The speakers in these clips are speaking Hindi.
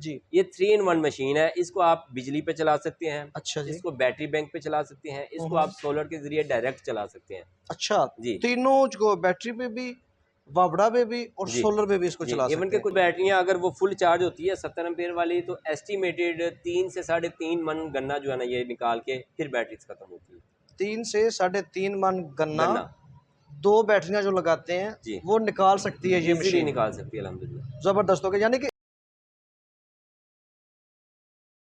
जी। ये 3 in 1 मशीन है। इसको आप बिजली पे चला सकते हैं, अच्छा जी। इसको बैटरी बैंक पे चला सकते हैं, इसको आप सोलर के जरिए डायरेक्ट चला सकते हैं। अच्छा, जी तीनों जो बैटरी पे भी, वापड़ा पे भी और जी सोलर पे भी इसको जी। चला इवन सकते के हैं। कुछ बैटरियां अगर वो फुल चार्ज होती है 70 एम्पेयर वाली, तो एस्टिमेटेड 3 से 3.5 मन गन्ना जो है ना ये निकाल के फिर बैटरी खत्म होती है। 3 से 3.5 मन गन्ना गन्ना 2 बैटरियां जो लगाते हैं जी वो निकाल सकती है ये इजीली मशीन। निकाल सकती है अल्हम्दुलिल्लाह। ज़बरदस्त हो गया, यानी कि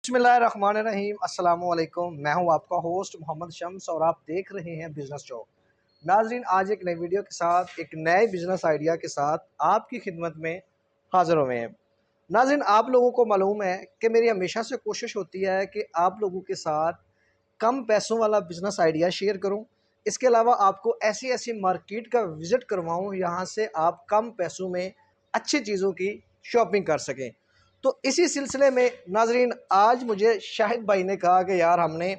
बिस्मिल्लाहिर्रहमानिर्रहीम, अस्सलामु अलैकुम। मैं हूं आपका होस्ट मोहम्मद शम्स और आप देख रहे हैं बिजनेस चौक। नाज़रीन, आज एक नई वीडियो के साथ एक नए बिजनेस आइडिया के साथ आपकी खिदमत में हाजिर हुए हैं। नाज़रीन, आप लोगों को मालूम है कि मेरी हमेशा से कोशिश होती है कि आप लोगों के साथ कम पैसों वाला बिजनेस आइडिया शेयर करूं। इसके अलावा आपको ऐसी ऐसी मार्केट का विज़िट करवाऊं, यहाँ से आप कम पैसों में अच्छी चीज़ों की शॉपिंग कर सकें। तो इसी सिलसिले में नाजरीन, आज मुझे शाहिद भाई ने कहा कि यार, हमने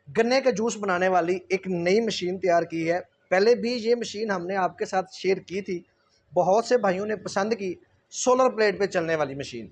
गन्ने का जूस बनाने वाली एक नई मशीन तैयार की है। पहले भी ये मशीन हमने आपके साथ शेयर की थी, बहुत से भाइयों ने पसंद की। सोलर प्लेट पे चलने वाली मशीन।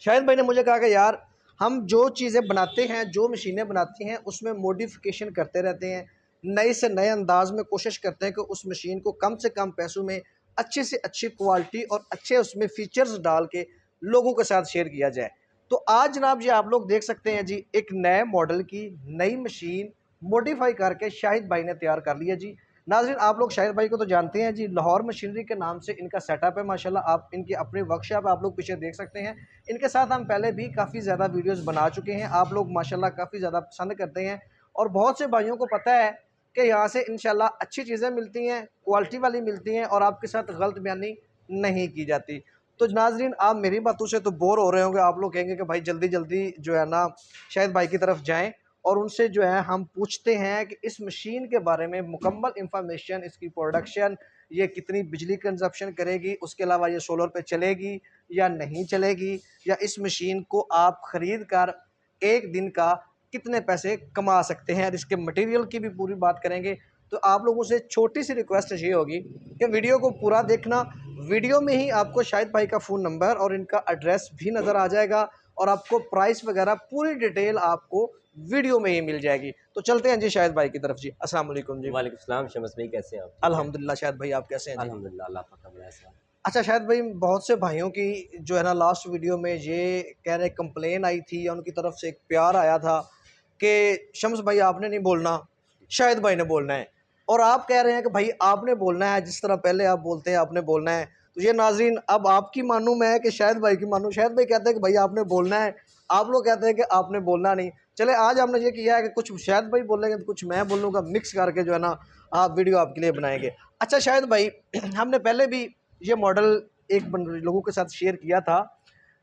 शाहिद भाई ने मुझे कहा कि यार, हम जो चीज़ें बनाते हैं, जो मशीनें बनाती हैं, उसमें मॉडिफिकेशन करते रहते हैं, नए से नए अंदाज में कोशिश करते हैं कि उस मशीन को कम से कम पैसों में अच्छी से अच्छी क्वालिटी और अच्छे उसमें फीचर्स डाल के लोगों के साथ शेयर किया जाए। तो आज जनाब जी, आप लोग देख सकते हैं जी, एक नए मॉडल की नई मशीन मॉडिफाई करके शाहिद भाई ने तैयार कर लिया जी। नाज़रीन, आप लोग शाहिद भाई को तो जानते हैं जी, लाहौर मशीनरी के नाम से इनका सेटअप है माशाल्लाह। आप इनकी अपनी वर्कशॉप आप लोग पीछे देख सकते हैं। इनके साथ हम पहले भी काफ़ी ज़्यादा वीडियोस बना चुके हैं, आप लोग माशाल्लाह काफ़ी ज़्यादा पसंद करते हैं और बहुत से भाइयों को पता है कि यहाँ से इंशाल्लाह अच्छी चीज़ें मिलती हैं, क्वालिटी वाली मिलती हैं और आपके साथ गलत बयानी नहीं की जाती। तो नाज़रीन, आप मेरी बातों से तो बोर हो रहे होंगे, आप लोग कहेंगे कि भाई जल्दी जल्दी जो है ना शाहिद भाई की तरफ जाएँ और उनसे जो है हम पूछते हैं कि इस मशीन के बारे में मुकम्मल इंफॉर्मेशन, इसकी प्रोडक्शन, ये कितनी बिजली कंजप्शन करेगी, उसके अलावा ये सोलर पे चलेगी या नहीं चलेगी, या इस मशीन को आप ख़रीद कर एक दिन का कितने पैसे कमा सकते हैं, और इसके मटेरियल की भी पूरी बात करेंगे। तो आप लोगों से छोटी सी रिक्वेस्ट ये होगी कि वीडियो को पूरा देखना। वीडियो में ही आपको शाहिद भाई का फ़ोन नंबर और इनका एड्रेस भी नज़र आ जाएगा और आपको प्राइस वगैरह पूरी डिटेल आपको वीडियो में ही मिल जाएगी। तो चलते हैं जी शाहिद भाई की तरफ जी। अस्सलाम वालेकुम जी। वालेकुम सलाम शमस भाई, कैसे हैं आप? ठीक है अल्हम्दुलिल्लाह। शाहिद भाई, आप कैसे हैं जी? अल्हम्दुलिल्लाह, अल्लाह पाक का बड़ा एहसान। अच्छा शाहिद भाई, बहुत से भाइयों की जो है ना लास्ट वीडियो में ये कह रहे कंप्लेन आई थी या उनकी तरफ से एक प्यार आया था कि शम्स भाई आपने नहीं बोलना, शाहिद भाई ने बोलना है। और आप कह रहे हैं कि भाई आपने बोलना है, जिस तरह पहले आप बोलते हैं आपने बोलना है। तो ये नाजरीन, अब आपकी मानूं मैं कि शाहिद भाई की मानूं? शाहिद भाई कहते हैं कि भाई आपने बोलना है, आप लोग कहते हैं कि आपने बोलना नहीं। चले, आज हमने ये किया है कि कुछ शाहिद भाई बोलेंगे तो कुछ मैं बोलूँगा, मिक्स करके जो है ना आप वीडियो आपके लिए बनाएंगे। अच्छा शाहिद भाई, हमने पहले भी ये मॉडल एक लोगों के साथ शेयर किया था,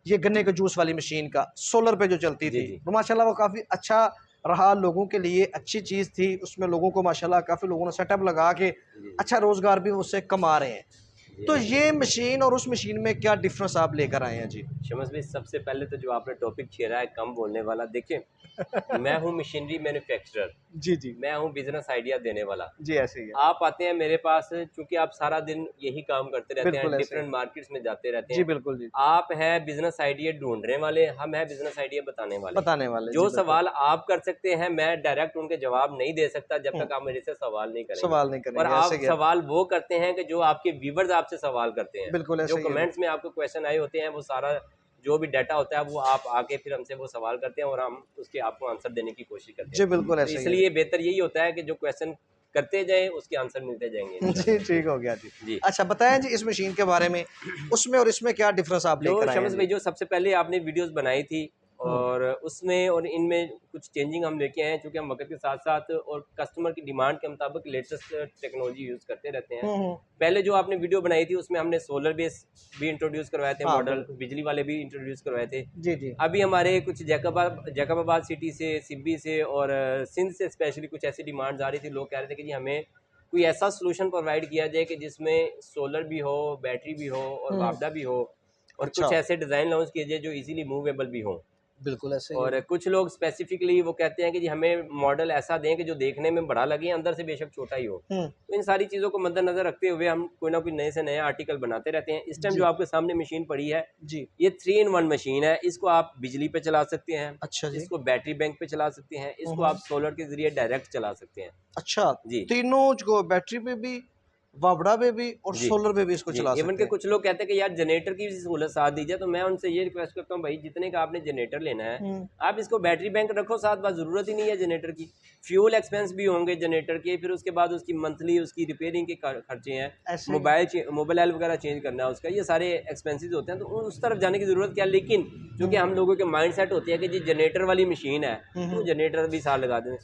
ये गन्ने के जूस वाली मशीन का, सोलर पे जो चलती जी थी। जी तो माशाल्लाह वो काफ़ी अच्छा रहा, लोगों के लिए अच्छी चीज़ थी। उसमें लोगों को माशाल्लाह काफ़ी लोगों ने सेटअप लगा के जी अच्छा रोज़गार भी उससे कमा रहे हैं। जी तो ये अल्हम्दुलिल्लाह। मशीन और उस मशीन में क्या डिफ़रेंस आप लेकर आए हैं जी? शमस भाई, सबसे पहले तो जो आपने टॉपिक छेड़ा है कम बोलने वाला, देखिए मैं हूँ मशीनरी मैन्युफैक्चरर, जी, जी। मैं हूँ बिजनेस आइडिया देने वाला। जी, ऐसे ही है। आप आते हैं मेरे पास क्योंकि आप सारा दिन यही काम करते रहते हैं, बिल्कुल ऐसे ही डिफरेंट है। मार्केट्स में जाते रहते जी, हैं। बिल्कुल जी। आप हैं बिजनेस आइडिया ढूंढने वाले, हम हैं बिजनेस आइडिया बताने वाले। बताने वाले, जी जो बिल्कुल। सवाल आप कर सकते हैं मैं डायरेक्ट उनके जवाब नहीं दे सकता जब हुँ, तक आप मेरे से सवाल नहीं करेंगे। सवाल नहीं और करेंगे, ऐसे आप ही है। सवाल वो करते हैं कि जो आपके व्यूवर्स आपसे सवाल करते हैं, बिल्कुल जो ऐसे ही है जी। कमेंट्स में आपको क्वेश्चन आए होते हैं, वो सारा जो भी डाटा होता है वो आप आके फिर हमसे वो सवाल करते हैं और हम उसके आपको आंसर देने की कोशिश करते हैं। जी, बिल्कुल तो ऐसे ही है जी। इसलिए बेहतर यही होता है कि जो क्वेश्चन करते जाएं उसके आंसर मिलते जाएंगे जी, इंशाल्लाह। ठीक हो गया जी। जी, अच्छा बताएँ जी इस मशीन के बारे में, उसमें और इसमें क्या डिफ़रेंस आप जो लेकर आए हैं शम्स जी? भाई, जो सबसे पहले आपने वीडियोस बनाई थी हुँ, और उसमें और इनमें कुछ चेंजिंग हम लेके आए हैं, क्योंकि हम वक्त के साथ साथ और कस्टमर की डिमांड के मुताबिक लेटेस्ट टेक्नोलॉजी यूज़ करते रहते हैं। हुँ, हुँ। पहले जो आपने वीडियो बनाई थी उसमें हमने सोलर बेस भी इंट्रोड्यूस करवाए थे, हाँ, मॉडल बिल्कुल। बिजली वाले भी इंट्रोड्यूस करवाए थे। जी, जी। अभी हमारे कुछ जैकबाबाद सिटी से, सिब्बी से और सिंध से स्पेशली कुछ ऐसी डिमांड्स आ रही थी। लोग कह रहे थे कि जी हमें कोई ऐसा सोल्यूशन प्रोवाइड किया जाए कि जिसमें सोलर भी हो, बैटरी भी हो और हुँ, हुँ। वापडा भी हो, और अच्छा, कुछ ऐसे डिज़ाइन लॉन्च किए जाए जो इजीली मूवेबल भी हों। बिल्कुल ऐसे ही और है। कुछ लोग स्पेसिफिकली वो कहते हैं कि जी हमें मॉडल ऐसा दें कि जो देखने में बड़ा लगे, अंदर से बेशक छोटा ही हो। हम्म। तो इन सारी चीज़ों को मद्देनजर रखते हुए हम कोई ना कोई नए से नए आर्टिकल बनाते रहते हैं। इस टाइम जो जी आपके सामने मशीन पड़ी है, जी। ये 3 in 1 मशीन है। इसको आप बिजली पे चला सकते हैं, अच्छा जी। इसको बैटरी बैंक पे चला सकते हैं, इसको आप सोलर के ज़रिए डायरेक्ट चला सकते हैं। अच्छा, जी। तीनों जो बैटरी पे भी, वापड़ा पे भी और जी, सोलर पे भी इसको जी। चला इवन सकते के हैं। कुछ लोग कहते हैं कि यार जनरेटर की भी सहूलत साथ दीजिए, तो मैं उनसे ये रिक्वेस्ट करता हूँ भाई जितने का आपने जनरेटर लेना है, हम्म। आप इसको बैटरी बैंक रखो साथ, बस ज़रूरत ही नहीं है जनरेटर की। फ्यूल एक्सपेंस भी होंगे जनरेटर के, फिर उसके बाद उसकी मंथली उसकी रिपेयरिंग के खर्चे हैं, ऐसे ही। मोबाइल ऑयल वगैरह चेंज करना है उसका, ये सारे एक्सपेंसेस होते हैं, तो उस तरफ जाने की ज़रूरत क्या है। लेकिन चूँकि हम लोगों के माइंड सेट होती है कि जी जनरेटर वाली मशीन है, तो जनरेटर भी साथ लगा दें।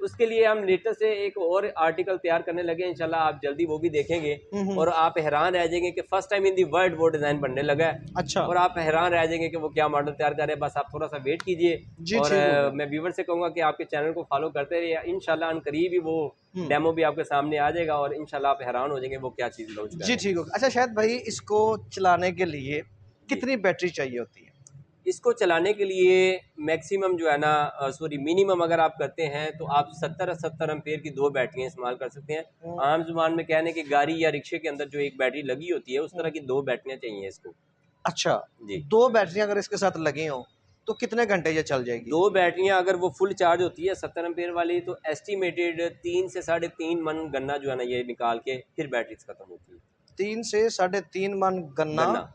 उसके लिए हम लेटेस्ट से एक और आर्टिकल तैयार करने लगे, इंशाल्लाह आप जल्दी वो भी देखेंगे और आप हैरान रह जाएंगे कि first time in the world वो डिज़ाइन बनने लगा है। अच्छा। और आप हैरान रह जाएंगे कि वो क्या मॉडल तैयार कर रहे हैं। बस आप थोड़ा सा वेट कीजिए जी और ठीक हो गया। मैं व्यूवर से कहूँगा कि आपके चैनल को फॉलो करते रहिए, इंशाल्लाह अनकरीब ही वो हम्म। डेमो भी आपके सामने आ जाएगा और इंशाल्लाह आप हैरान हो जाएंगे वो क्या चीज़ लॉन्च कर जी रहे हैं। ठीक हो गया। अच्छा शायद भाई, इसको चलाने के लिए जी, कितनी बैटरी चाहिए होती है? इसको चलाने के लिए मैक्सिमम जो है ना, सॉरी मिनिमम अगर आप करते हैं तो आप 70 एम्पेयर की 2 बैटरियाँ इस्तेमाल कर सकते हैं। हम्म। आम जुबान में कहने की गाड़ी या रिक्शे के अंदर जो एक बैटरी लगी होती है, उस तरह हम्म। की 2 बैटरियाँ चाहिए इसको। अच्छा, जी, दो बैटरियां अगर इसके साथ लगी हो तो कितने घंटे ये चल जाएगी? 2 बैटरियाँ अगर वो फुल चार्ज होती है 70 एम्पेयर वाली, तो एस्टिमेटेड 3 से 3.5 मन गन्ना जो है ना ये निकाल के फिर बैटरी खत्म होती है। 3 से 3.5 मन गन्ना गन्ना,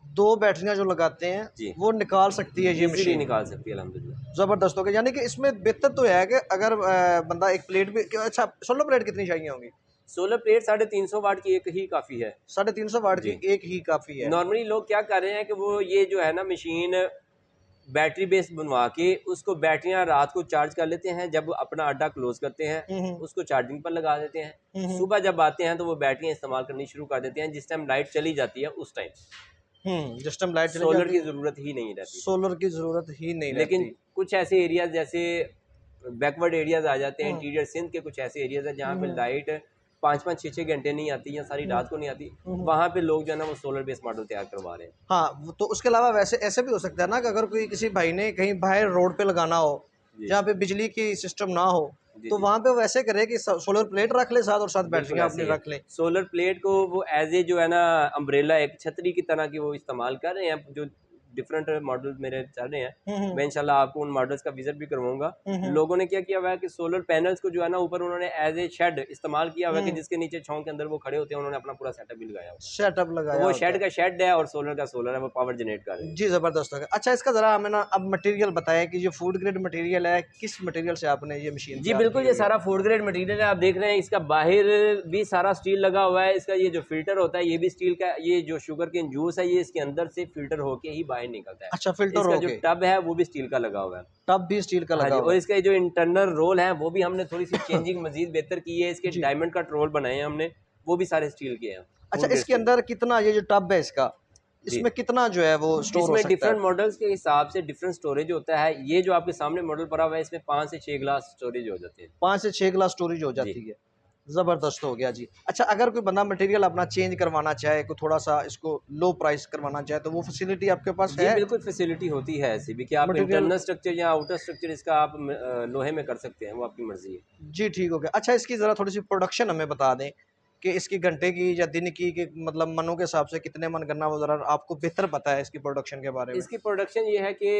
दो बैटरियां जो लगाते हैं जी, वो निकाल सकती है ये इजीली मशीन। निकाल सकती है अल्हम्दुलिल्लाह। जबरदस्त हो गया। यानी कि इसमें बेहतर तो है कि अगर बंदा एक प्लेट भी, अच्छा सोलर प्लेट कितनी चाहिए होंगी? सोलर प्लेट 350 वाट की एक ही काफ़ी है। 350 वाट की जी, एक ही काफी है। नॉर्मली लोग क्या कर रहे हैं कि वो ये जो है ना मशीन बैटरी बेस बनवा के उसको बैटरियां रात को चार्ज कर लेते हैं, जब अपना अड्डा क्लोज करते हैं हम्म। उसको चार्जिंग पर लगा देते हैं। हम्म। सुबह जब आते हैं तो वो बैटरियां इस्तेमाल करनी शुरू कर देते हैं, जिस टाइम लाइट चली जाती है उस टाइम जिस टाइम लाइट चली सोलर जाती की है ज़रूरत ही नहीं रहती फिर। सोलर की जरूरत ही नहीं लेकिन रहती। कुछ ऐसे एरियाज जैसे बैकवर्ड एरियाज आ जाते हैं, हम्म। इंटीरियर सिंध के कुछ ऐसे एरियाज हैं जहाँ पे हम्म। लाइट 5-5 6-6 घंटे नहीं आती या सारी हम्म। रात को नहीं आती। हम्म। वहाँ पे लोग जो है ना वो सोलर बेस्ड मॉडल तैयार करवा रहे हैं। हाँ, तो उसके अलावा वैसे ऐसे भी हो सकता है ना कि अगर कोई किसी भाई ने कहीं बाहर रोड पे लगाना हो जी, जहाँ पे बिजली की सिस्टम ना हो, जी, तो जी, वहां पे वैसे करे कि सोलर प्लेट रख ले साथ और साथ बिल्कुल बैटरियां ऐसे अपनी ही है। रख ले। सोलर प्लेट को वो एज ए जो है ना अम्ब्रेला, एक छतरी की तरह की वो इस्तेमाल कर रहे हैं। जो डिफरेंट मॉडल मेरे चल रहे हैं, हम्म। मैं इंशाल्लाह आपको उन मॉडल्स का विजिट भी करवाऊंगा। हम्म। लोगों ने क्या किया हुआ है कि सोलर पैनल्स को जो है ना ऊपर उन्होंने एज ए शेड इस्तेमाल किया हुआ है, कि हम्म। जिसके नीचे छांव के अंदर वो खड़े होते हैं, उन्होंने अपना पूरा सेटअप भी लगाया हुआ है। सेटअप तो लगाया वो होता शेड है। का शेड है और सोलर का सोलर है, वो पावर जनरेट कर रहे हैं। जी जबरदस्त हो गया। अच्छा इसका जरा हमें ना अब मटेरियल बताया कि ये फूड ग्रेड मटेरियल है, किस मटेरियल से आपने ये मशीन जी तैयार बिल्कुल, की ये हुई है? सारा फूड ग्रेड मटेरियल है। आप देख रहे हैं इसका बाहर भी सारा स्टील लगा हुआ है। इसका ये जो फिल्टर होता है ये भी स्टील का। ये जो शुगर केन जूस है ये इसके अंदर से फिल्टर होके ही बाहर निकलता है। अच्छा, फिल्टर इसका हो जो के टब है वो भी स्टील का लगा हुआ है। टब भी स्टील का हाँ लगा जी, और हुआ इसका जो इंटरनल रोल है वो भी हमने थोड़ी सी चेंजिंग मजीद बेहतर की है। इसके जी। डायमंड कट रोल बनाए हैं हमने, वो भी सारे स्टील के हैं, अच्छा फूड ग्रेड इसके स्टील। अंदर कितना, ये जो टब है इसका, जी, इसमें कितना जो है वो स्टोर हो इसमें सकता है? डिफरेंट मॉडल्स के हिसाब से डिफरेंट स्टोरेज होता है। ये जो आपके सामने मॉडल पड़ा हुआ है इसमें 5 से 6 ग्लास स्टोरेज हो जाते हैं। 5 से 6 ग्लास स्टोरेज हो जी, जाती है। जबरदस्त हो गया जी। अच्छा अगर कोई बंदा मटेरियल अपना चेंज करवाना चाहे, कोई थोड़ा सा इसको लो प्राइस करवाना चाहे, तो वो फैसिलिटी आपके पास जी है? बिल्कुल फैसिलिटी होती है ऐसी भी कि आप मटेरियल। इंटरनल स्ट्रक्चर या आउटर स्ट्रक्चर इसका आप लोहे में कर सकते हैं, वो आपकी मर्जी है। जी ठीक हो गया। अच्छा इसकी ज़रा थोड़ी सी प्रोडक्शन हमें बता दें कि इसकी घंटे की या दिन की, कि मतलब मनों के हिसाब से कितने मन करना, वो ज़रा आपको बेहतर पता है इसकी प्रोडक्शन के बारे में। इसकी प्रोडक्शन ये है कि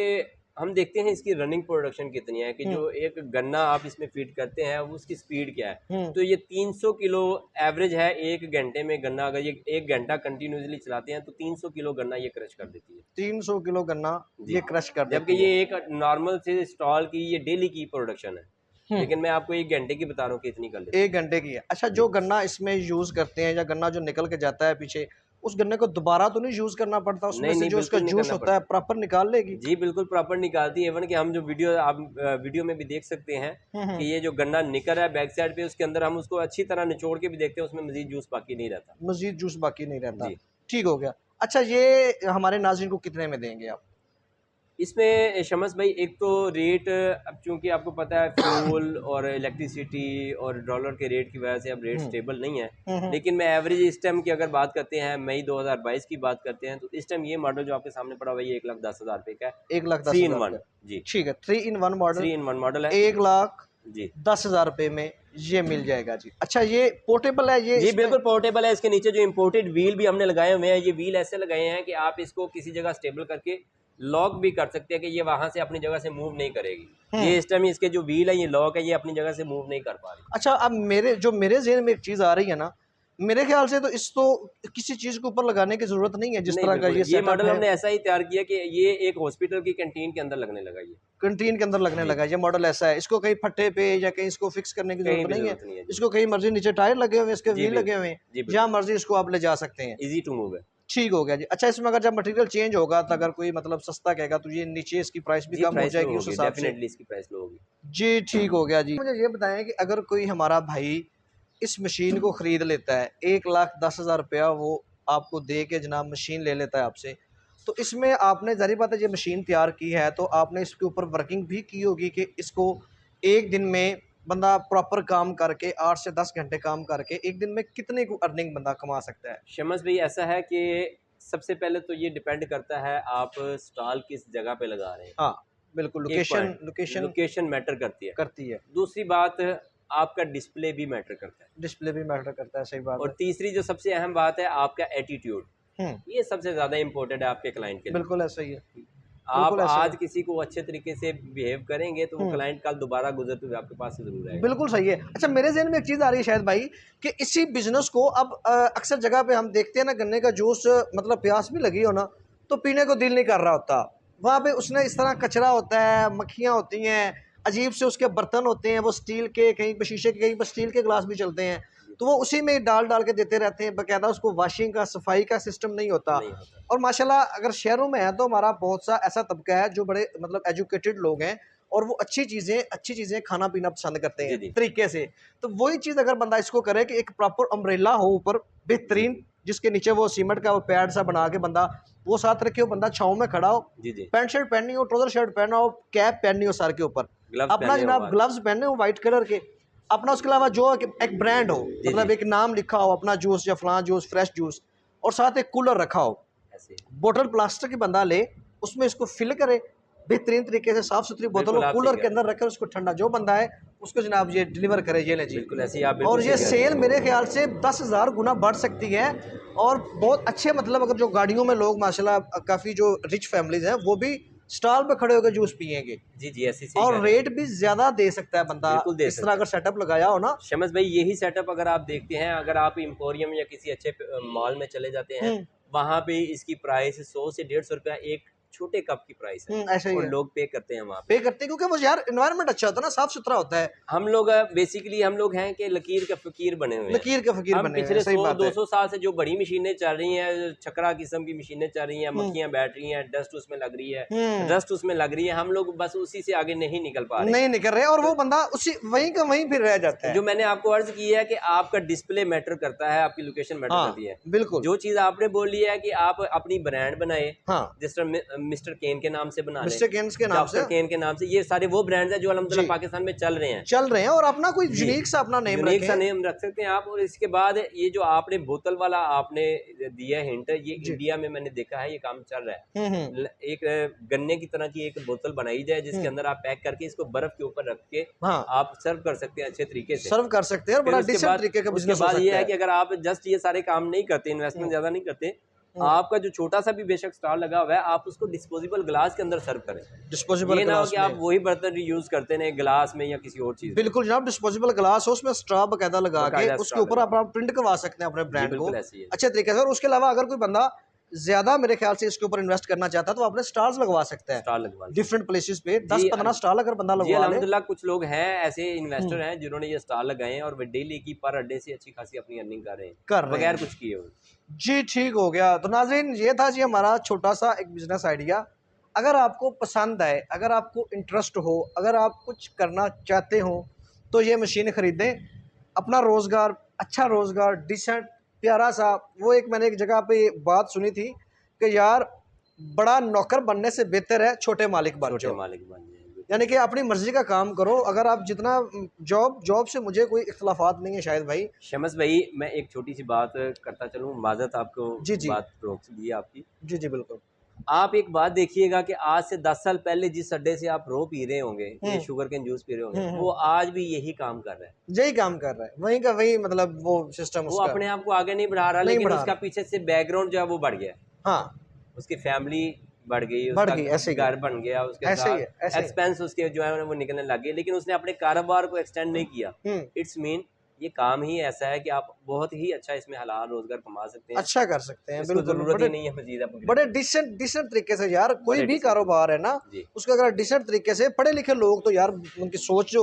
हम देखते हैं इसकी रनिंग प्रोडक्शन कितनी है, कि हम्म। जो एक गन्ना आप इसमें फीड करते हैं उसकी स्पीड क्या है। हम्म। तो ये 300 किलो एवरेज है एक घंटे में गन्ना। अगर ये 1 घंटा कंटिन्यूसली चलाते हैं तो 300 किलो गन्ना ये क्रश कर देती है। 300 किलो गन्ना जी, ये क्रश कर जबकि देती ये है। एक नॉर्मल से स्टॉल की ये डेली की प्रोडक्शन है। हम्म। लेकिन मैं आपको 1 घंटे की बता रहा हूँ कि इतनी कर लेती 1 घंटे की है। अच्छा है। जो जी, गन्ना इसमें यूज़ करते हैं या गन्ना जो निकल के जाता है पीछे, उस गन्ने को दोबारा तो नहीं यूज़ करना पड़ता? उसमें नहीं से नहीं जो उसका बिल्कुल नहीं जूस करना होता है पड़ता। प्रॉपर निकाल लेगी? जी बिल्कुल प्रॉपर निकालती है। इवन कि हम जो वीडियो आप वीडियो में भी देख सकते हैं हम्म। कि ये जो गन्ना निकल रहा है बैक साइड पे, उसके अंदर हम उसको अच्छी तरह निचोड़ के भी देखते हैं, उसमें मजीद जूस बाकी नहीं रहता। मज़ीद जूस बाकी नहीं रहता। जी, ठीक हो गया। अच्छा ये हमारे नाज़रीन को कितने में देंगे आप? इसमें शमस भाई एक तो रेट, अब चूंकि आपको पता है फ्यूल और इलेक्ट्रिसिटी और डॉलर के रेट की वजह से अब रेट स्टेबल नहीं है, लेकिन मैं एवरेज इस टाइम की अगर बात करते हैं, मई 2022 की बात करते हैं, तो इस टाइम ये मॉडल जो आपके सामने पड़ा हुआ है ये 1,10,000 रुपये का है। 1,10,000 जी, ठीक है, 3 in 1 मॉडल, 3 in 1 मॉडल है। 1,10,000 रुपये में ये मिल जाएगा जी। अच्छा, ये पोर्टेबल है ये? जी बिल्कुल पोर्टेबल है। इसके नीचे जो इम्पोर्टेड व्हील भी हमने लगाए हुए हैं, ये व्हील ऐसे लगाए हैं कि आप इसको किसी जगह स्टेबल करके लॉक भी कर सकते हैं कि ये वहां से अपनी जगह से मूव नहीं करेगी। ये इस टाइम इसके जो व्हील है, ये लॉक है, ये अपनी जगह से मूव नहीं कर पा रही। अच्छा, अब मेरे ज़हन में एक चीज़ आ रही है ना, मेरे ख्याल से तो किसी चीज़ के ऊपर लगाने की ज़रूरत नहीं है, जिस नहीं, तरह का ये सेटअप मॉडल है। हमने ऐसा ही तैयार किया कि ये एक हॉस्पिटल की कैंटीन के अंदर लगने लगा। ये कैंटीन के अंदर लगने लगा, ये मॉडल ऐसा है। इसको कहीं फट्टे पे या कहीं इसको फिक्स करने की कहीं जरूरत भी नहीं है। जरूरत नहीं है। इसको कहीं मर्जी, नीचे टायर लगे हुए हैं, इसके व्हील लगे हुए हैं, जी बिल्कुल, जहाँ मर्जी इसको आप ले जा सकते हैं। इजी टू मूव है। ठीक हो गया जी। अच्छा, इसमें अगर जब मटेरियल चेंज होगा तो अगर कोई मतलब सस्ता कहेगा तो ये नीचे इसकी प्राइस भी कम हो जाएगी उस हिसाब से? डेफिनेटली इसकी प्राइस लो होगी जी, ठीक हो गया जी। मुझे ये बताएं कि अगर कोई हमारा भाई इस मशीन को ख़रीद लेता है, 1,10,000 रुपया वो आपको दे के जनाब मशीन ले लेता है आपसे, तो इसमें आपने ज़ाहिर बात है ये मशीन तैयार की है तो आपने इसके ऊपर वर्किंग भी की होगी कि इसको एक दिन में बंदा प्रॉपर काम करके 8 से 10 घंटे काम करके एक दिन में कितने को अर्निंग बंदा कमा सकता है? शमस भाई ऐसा है कि सबसे पहले तो ये डिपेंड करता है आप स्टॉल किस जगह पे लगा रहे हैं। हाँ बिल्कुल, लोकेशन मैटर करती है। दूसरी बात, आपका डिस्प्ले भी मैटर करता है। डिस्प्ले भी मैटर करता है, सही बात और है। तीसरी जो सबसे अहम बात है, आपका एटीट्यूड। ये सबसे ज्यादा इम्पोर्टेंट है आपके क्लाइंट के लिए। बिल्कुल ऐसा ही है। आप आज किसी को अच्छे तरीके से बिहेव करेंगे तो वो क्लाइंट कल दोबारा गुजरते हुए आपके पास से जरूर आएगा। बिल्कुल सही है। अच्छा, मेरे ज़हन में एक चीज़ आ रही है शायद भाई कि इसी बिजनेस को अब अक्सर जगह पे हम देखते हैं ना, गन्ने का जूस मतलब प्यास भी लगी हो ना तो पीने को दिल नहीं कर रहा होता। वहाँ पे उसने इस तरह कचरा होता है, मक्खियाँ होती हैं, अजीब से उसके बर्तन होते हैं, वो स्टील के, कहीं पर शीशे के, कहीं पर स्टील के गिलास भी चलते हैं, तो वो उसी में डाल डाल के देते रहते हैं। बाकायदा उसको वॉशिंग का, सफाई का सिस्टम नहीं होता। और माशाल्लाह अगर शहरों में है तो हमारा बहुत सा ऐसा तबका है जो बड़े मतलब एजुकेटेड लोग हैं और वो अच्छी चीज़ें खाना पीना पसंद करते हैं तरीके से। तो वही चीज़ अगर बंदा इसको करे कि एक प्रॉपर अम्ब्रेला हो ऊपर बेहतरीन, जिसके नीचे वो सीमेंट का वो पैड सा बना के बंदा वो साथ रखे हो, बंदा छाँव में खड़ा हो, पैंट शर्ट पहननी हो, ट्राउजर शर्ट पहना हो, कैप पहननी हो सर के ऊपर, अपना जनाब ग्लव्स पहने हो वाइट कलर के, अपना उसके अलावा जो एक ब्रांड हो, मतलब एक नाम लिखा हो अपना जूस या फलां जूस, फ्रेश जूस, और साथ एक कूलर रखा हो, बोतल प्लास्टिक की बंदा ले, उसमें इसको फिल करे बेहतरीन तरीके से, साफ सुथरी बोतल और कूलर के अंदर रखे, उसको ठंडा जो बंदा है उसको जनाब ये डिलीवर करे, ये ले जी। बिल्कुल ऐसे ही आप और ये सेल मेरे ख्याल से 10,000 गुना बढ़ सकती है। और बहुत अच्छे मतलब अगर जो गाड़ियों में लोग माशाल्लाह काफ़ी जो रिच फैमिलीज हैं वो भी स्टॉल पे खड़े होकर जूस पियेंगे। जी ऐसी और रेट भी ज्यादा दे सकता है बंदा इस तरह अगर सेटअप लगाया हो ना। शमस भाई यही सेटअप अगर आप देखते हैं, अगर आप एम्पोरियम या किसी अच्छे मॉल में चले जाते हैं, वहाँ पे इसकी प्राइस 100 से 150 रुपया एक छोटे कप की प्राइस है। ऐसा ही और है। लोग पे करते हैं वहाँ पे करते हैं क्योंकि वो यार एनवायरनमेंट अच्छा होता है ना, साफ सुथरा होता है। हम लोग बेसिकली हम लोग हैं कि लकीर के फकीर बने हुए हैं। लकीर के फकीर हम बने पिछले 100-200 साल से जो बड़ी मशीनें चल रही हैं, छकरा किस्म की मशीनें चल रही हैं, मक्खियां बैठ रही हैं, डस्ट उसमें लग रही है, डस्ट उसमें लग रही है, हम लोग बस उसी से आगे नहीं निकल पा रहे, नहीं निकल रहे, और वो बंदा उसी वहीं का वहीं फिर रह जाता है। जो मैंने आपको अर्ज की है कि आपका डिस्प्ले मैटर करता है, आपकी लोकेशन मैटर करती है। बिल्कुल। जो चीज आपने बोली है कि आप अपनी ब्रांड बनाए, जिस तरह मिस्टर केन के नाम से बना लें, मिस्टर केन के नाम से, केन के नाम से, ये सारे वो ब्रांड्स हैं जो अल्हम्दुलिल्लाह पाकिस्तान में चल रहे हैं और अपना कोई यूनिक सा अपना नेम रख सकते हैं आप। और इसके बाद ये जो आपने बोतल वाला आपने दिया हिंट, ये इंडिया में मैंने देखा है ये काम चल रहा है। एक गन्ने की तरह की एक बोतल बनाई जाए जिसके अंदर आप पैक करके इसको बर्फ के ऊपर रख के आप सर्व कर सकते हैं, अच्छे तरीके से सर्व कर सकते हैं। बड़ा डिसेंट तरीके का बिजनेस हो सकता है। उसके बाद ये है कि अगर आप जस्ट ये सारे काम नहीं करते, इन्वेस्टमेंट ज्यादा नहीं करते, आपका जो छोटा सा भी बेशक स्टॉल लगा हुआ है, आप उसको डिस्पोजेबल ग्लास के अंदर सर्व करें। डिस्पोजेबल ये ना हो कि आप वही बर्तन यूज करते हैं गिलास में या किसी और चीज। बिल्कुल जनाब, डिस्पोजेबल ग्लास हो, उसमें स्ट्रॉ बकायदा लगा के उसके ऊपर आप प्रिंट करवा सकते हैं अपने ब्रांड को अच्छे तरीके से। और उसके अलावा अगर कोई बंदा ज्यादा मेरे ख्याल से इसके ऊपर इन्वेस्ट करना चाहता है तो अपने स्टॉल्स लगवा सकता है डिफरेंट प्लेसेस पे, 10-15 स्टॉल अगर बंदा लगवा ले। अल्हम्दुलिल्लाह कुछ लोग हैं ऐसे इन्वेस्टर हैं जिन्होंने ये स्टॉल लगाए हैं और वे डेली की पर अड्डे से अच्छी खासी अपनी अर्निंग कर रहे हैं बगैर कुछ किए हुए। जी ठीक हो गया। तो नाज़रीन ये था जी हमारा छोटा सा एक बिजनेस आइडिया। अगर आपको पसंद आए, अगर आपको इंटरेस्ट हो, अगर आप कुछ करना चाहते हो तो ये मशीन ख़रीदें, अपना रोज़गार, अच्छा रोज़गार, डिसेंट प्यारा सा। वो एक मैंने एक जगह पे बात सुनी थी कि यार बड़ा नौकर बनने से बेहतर है छोटे मालिक बन छोटे जाओ। मालिक बन जाए। यानी कि अपनी मर्जी का काम करो। अगर आप जितना जॉब से मुझे कोई इख्तलाफात नहीं है शायद भाई। शमस भाई, मैं एक छोटी सी बात करता चलूँ, माज़रत आपको जी जी बात रोक दी आपकी। जी जी बिल्कुल। आप एक बात देखिएगा कि आज से 10 साल पहले जिस अड्डे से आप रो पी रहे होंगे, ये हम्म शुगर केन जूस पी रहे होंगे, हम्म। वो आज भी यही काम कर रहा है। यही काम कर रहा है, वहीं का वही, मतलब वो सिस्टम वो उसका अपने आप को आगे नहीं बढ़ा रहा, नहीं लेकिन बढ़ा उसका रहा। पीछे से बैकग्राउंड जो है वो बढ़ गया। हाँ, उसकी फैमिली बढ़ गई, बढ़ उसका गई, ऐसे ही है, घर बन गया, उसके ऐसे ही साथ है, ऐसे ही है। एक्सपेंस उसके जो है वो निकलने लग गए, लेकिन उसने अपने कारोबार को एक्सटेंड नहीं किया। हम्म। इट्स मीन ये काम ही ऐसा है कि आप बहुत ही अच्छा इसमें हलाल रोजगार कमा सकते हैं। अच्छा कर सकते हैं इसको बिल्कुल। जरूरत बड़े ही नहीं है मजीद अपग्रेड बड़े करने डिसेंट डिसेंट तरीके से यार, की। कोई बड़े भी डिसेंट कारोबार है ना, जी उसका अगर डिसेंट तरीके से, पढ़े लिखे लोग तो यार उनकी सोच,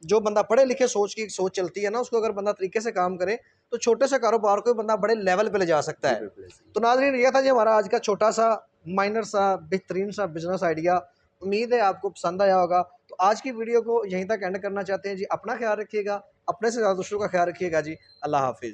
जो बंदा पढ़े लिखे सोच की सोच चलती है ना, उसको अगर बंदा तरीके से काम करे तो छोटे से कारोबार को बंदा बड़े लेवल पे ले जा सकता जी है। बिल्कुल ऐसे ही। तो नाज़रीन, ये था जी हमारा आज का छोटा सा माइनर सा बेहतरीन सा बिजनेस आइडिया। उम्मीद है आपको पसंद आया होगा। तो आज की वीडियो को यहीं तक एंड करना चाहते हैं जी। अपना ख्याल रखिएगा, अपने से ज़्यादा दूसरों का ख्याल रखिएगा जी। अल्लाह हाफिज़।